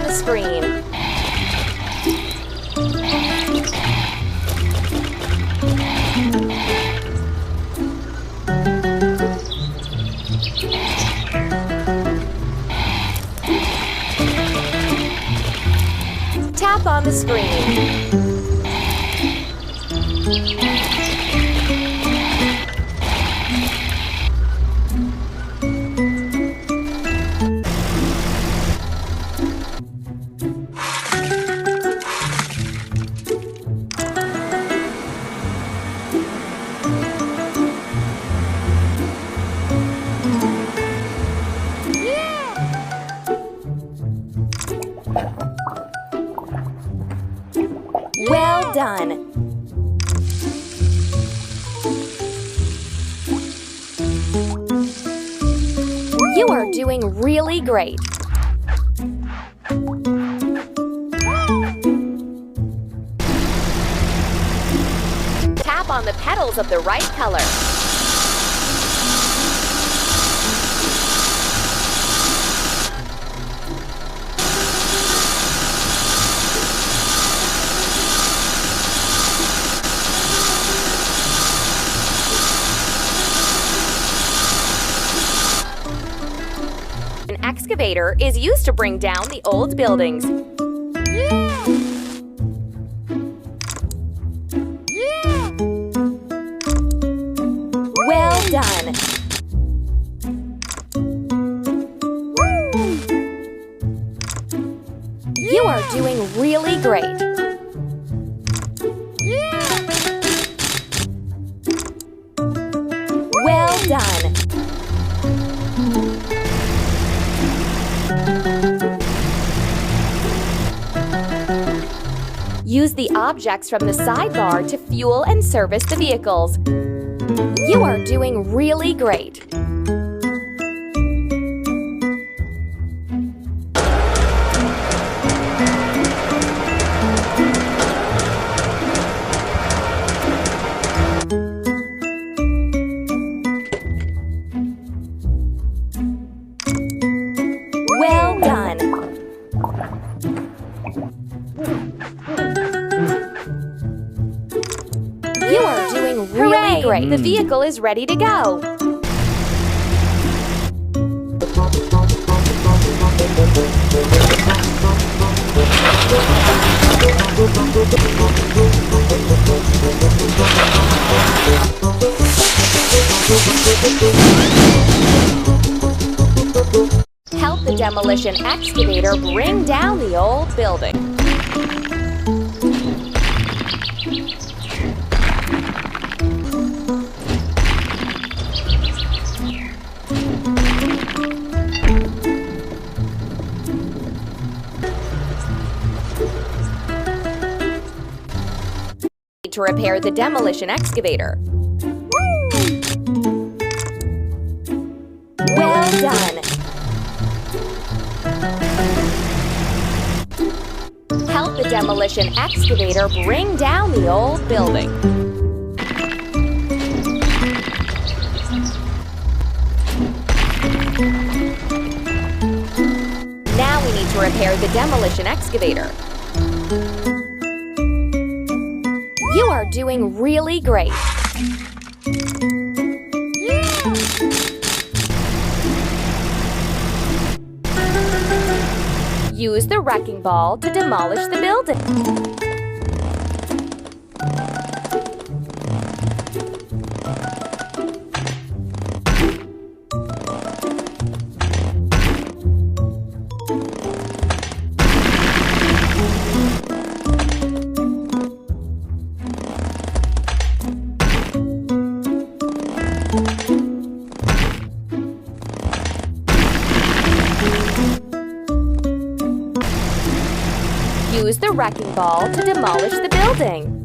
the screen. Tap on the screen. Well done! You are doing really great! Tap on the petals of the right color. An excavator is used to bring down the old buildings. Well done! You are doing really great! Well done! Use the objects from the sidebar to fuel and service the vehicles. You are doing really great! Well done! You are doing really great! The vehicle is ready to go! Help the demolition excavator bring down the old building. To repair the demolition excavator. Well done! Help the demolition excavator bring down the old building. Now we need to repair the demolition excavator. You are doing really great! Use the wrecking ball to demolish the building. Use the wrecking ball to demolish the building.